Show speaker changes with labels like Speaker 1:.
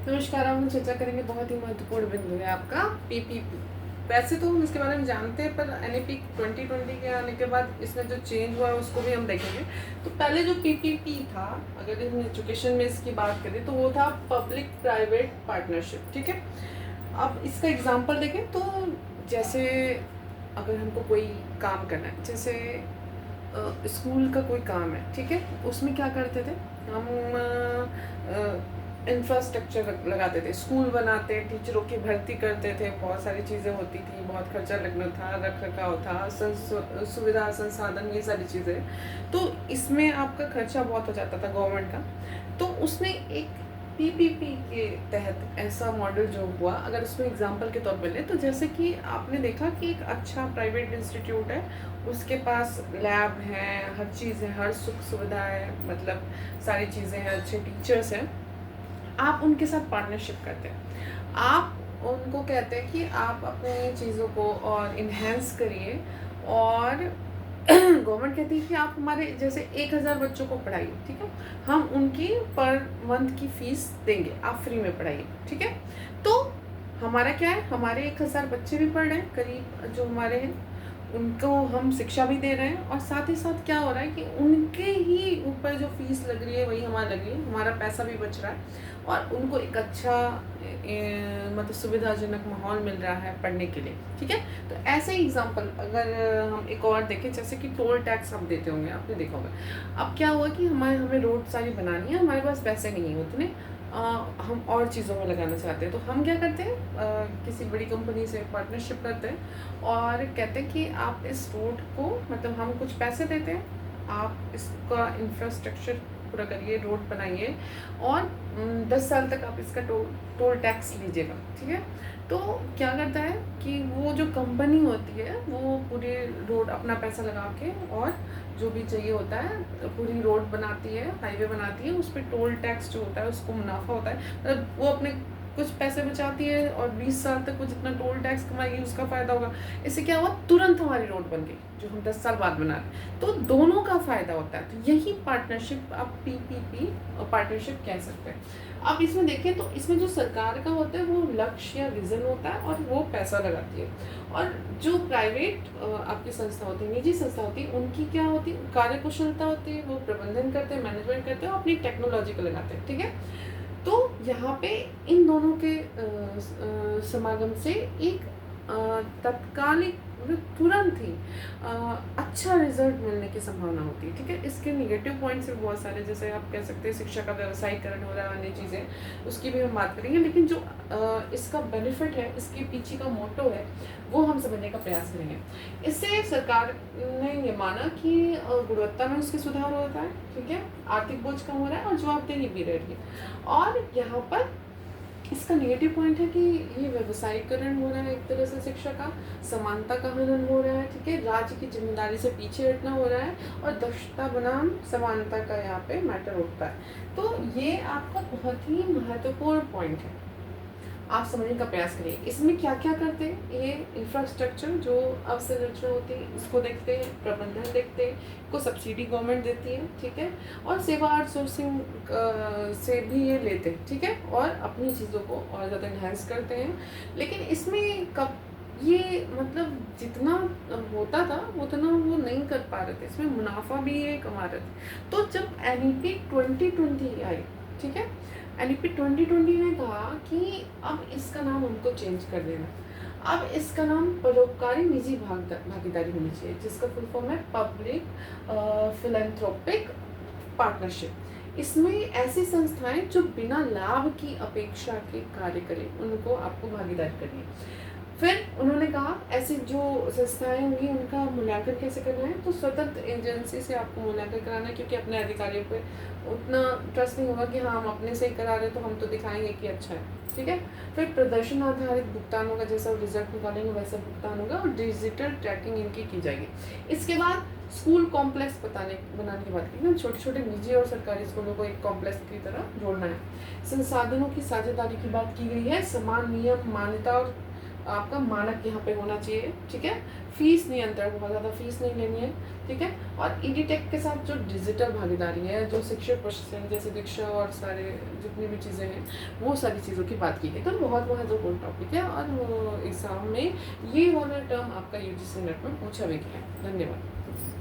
Speaker 1: नमस्कार, हम चर्चा करेंगे बहुत ही महत्वपूर्ण बिंदु है आपका पीपीपी। वैसे तो हम इसके बारे में जानते हैं, पर एनईपी 2020 के आने के बाद इसमें जो चेंज हुआ है उसको भी हम देखेंगे। तो पहले जो पीपीपी था, अगर हम एजुकेशन में इसकी बात करें तो वो था पब्लिक प्राइवेट पार्टनरशिप। ठीक है, अब इसका एग्जांपल देखें तो जैसे अगर हमको कोई काम करना है, जैसे स्कूल का कोई काम है, ठीक है, उसमें क्या करते थे हम, इंफ्रास्ट्रक्चर लगाते थे, स्कूल बनाते, टीचरों की भर्ती करते थे, बहुत सारी चीज़ें होती थी, बहुत खर्चा लगना था, रख रखाव था, सुविधा संसाधन, ये सारी चीज़ें। तो इसमें आपका खर्चा बहुत हो जाता था गवर्नमेंट का। तो उसने एक पीपीपी के तहत ऐसा मॉडल जो हुआ, अगर उसमें एग्जांपल के तौर पे ले तो जैसे कि आपने देखा कि एक अच्छा प्राइवेट इंस्टीट्यूट है, उसके पास लैब है, हर चीज़ है, हर सुख सुविधा है, मतलब सारी चीज़ें हैं, अच्छे टीचर्स हैं। आप उनके साथ पार्टनरशिप करते हैं, आप उनको कहते हैं कि आप अपनी चीज़ों को और इन्हेंस करिए, और गवर्नमेंट कहती है कि आप हमारे जैसे 1000 बच्चों को पढ़ाइए, ठीक है, हम उनकी पर मंथ की फीस देंगे, आप फ्री में पढ़ाइए। ठीक है, तो हमारा क्या है, हमारे 1000 बच्चे भी पढ़ रहे हैं करीब, जो हमारे हैं उनको हम शिक्षा भी दे रहे हैं, और साथ ही साथ क्या हो रहा है कि उनके ही ऊपर जो फीस लग रही है वही हमारा लग रही है, हमारा पैसा भी बच रहा है, और उनको एक अच्छा मतलब सुविधाजनक माहौल मिल रहा है पढ़ने के लिए। ठीक है, तो ऐसे ही एग्जांपल अगर हम एक और देखें, जैसे कि टोल टैक्स आप देते होंगे, आपने देखा होगा। अब क्या हुआ कि हमें रोड सारी बनानी है, हमारे पास पैसे नहीं है उतने, हम और चीज़ों में लगाना चाहते हैं, तो हम क्या करते हैं, किसी बड़ी कंपनी से पार्टनरशिप करते हैं और कहते हैं कि आप इस रोड को, मतलब हम कुछ पैसे देते हैं, आप इसका इंफ्रास्ट्रक्चर पूरा करिए, रोड बनाइए, और 10 साल तक आप इसका टोल टैक्स लीजिएगा। ठीक है, तो क्या करता है कि वो जो कंपनी होती है वो पूरी रोड अपना पैसा लगा के, और जो भी चाहिए होता है, पूरी रोड बनाती है, हाईवे बनाती है, उस पर टोल टैक्स जो होता है उसको मुनाफा होता है, मतलब वो अपने कुछ पैसे बचाती है, और 20 साल तक वो जितना टोल टैक्स कमाएगी उसका फ़ायदा होगा। इससे क्या हुआ, तुरंत हमारी रोड बन गई जो हम 10 साल बाद बना रहे हैं, तो दोनों का फ़ायदा होता है। तो यही पार्टनरशिप आप पीपीपी पार्टनरशिप कह सकते हैं। अब इसमें देखें तो इसमें जो सरकार का होता है वो लक्ष्य या विज़न होता है, और वो पैसा लगाती है, और जो प्राइवेट आपकी संस्था होती है, निजी संस्था होती है, उनकी क्या होती है, कार्यकुशलता होती है, वो प्रबंधन करते हैं, मैनेजमेंट करते हैं, और अपनी टेक्नोलॉजी को लगाते हैं। ठीक है, तो यहाँ पे इन दोनों के समागम से एक तत्कालिक, मतलब तुरंत ही अच्छा रिजल्ट मिलने की संभावना होती है। ठीक है, इसके निगेटिव पॉइंट्स भी बहुत सारे, जैसे आप कह सकते हैं शिक्षा का व्यवसायीकरण हो रहा है, अन्य चीज़ें, उसकी भी हम बात करेंगे, लेकिन जो इसका बेनिफिट है, इसके पीछे का मोटो है, वो हम समझने का प्रयास करेंगे। इससे सरकार ने ये माना कि गुणवत्ता में उसके सुधार होता है, ठीक है, आर्थिक बोझ कम हो रहा है, और जवाबदेही भी रह रही है। और यहाँ पर इसका नेगेटिव पॉइंट है कि ये व्यवसायीकरण हो रहा है, एक तरह से शिक्षा का समानता का हनन हो रहा है। ठीक है, राज्य की जिम्मेदारी से पीछे हटना हो रहा है, और दक्षता बनाम समानता का यहाँ पे मैटर उठता है। तो ये आपका बहुत ही महत्वपूर्ण पॉइंट है, आप समझने का प्रयास करिए। इसमें क्या क्या करते हैं, ये इंफ्रास्ट्रक्चर जो अवसंरचना होती है उसको देखते हैं, प्रबंधन देखते हैं, को सब्सिडी गवर्नमेंट देती है, ठीक है, और सेवा आउटसोर्सिंग से भी ये लेते हैं, ठीक है, और अपनी चीज़ों को और ज़्यादा इन्हांस करते हैं। लेकिन इसमें कब ये, मतलब जितना होता था उतना वो नहीं कर पा रहे थे, इसमें मुनाफा भी ये कमा रहे थे। तो जब एनईपी 2020 आई, ठीक है, एनईपी 2020 ने कहा कि अब इसका नाम हमको चेंज कर देना, अब इसका नाम परोपकारी निजी भागीदारी होनी चाहिए, जिसका फुल फॉर्म है पब्लिक फिलैंथ्रोपिक पार्टनरशिप। इसमें ऐसी संस्थाएं जो बिना लाभ की अपेक्षा के कार्य करें, उनको आपको भागीदारी करनी है। फिर उन्होंने कहा ऐसी जो संस्थाएं होंगी उनका मूल्यांकन कैसे करना है, तो स्वतंत्र एजेंसी से आपको मूल्यांकन कराना है, क्योंकि अपने अधिकारियों पे उतना ट्रस्ट नहीं होगा कि हाँ हम अपने से ही करा रहे तो हम तो दिखाएंगे कि अच्छा है। ठीक है, फिर प्रदर्शन आधारित भुगतान होगा, जैसा रिजल्ट निकालेंगे वैसा भुगतान होगा, और डिजिटल ट्रैकिंग इनकी की जाएगी। इसके बाद स्कूल कॉम्प्लेक्स बनाने की बात की ना, छोटे छोटे निजी और सरकारी स्कूलों को एक कॉम्प्लेक्स की तरह जोड़ना है। संसाधनों की साझेदारी की बात की गई है, समान नियम, मान्यता और आपका मानक यहाँ पे होना चाहिए, ठीक है। फीस नियंत्रण, बहुत ज़्यादा फीस नहीं लेनी है, ठीक है। और ईडीटेक के साथ जो डिजिटल भागीदारी है, जो शिक्षक प्रशिक्षण जैसे दीक्षा और सारे जितनी भी चीज़ें हैं, वो सारी चीज़ों की बात की गई। तो बहुत महत्वपूर्ण टॉपिक है और एग्ज़ाम में ये वाला टर्म आपका यूजीसी नेट में पूछा भी गया है। धन्यवाद।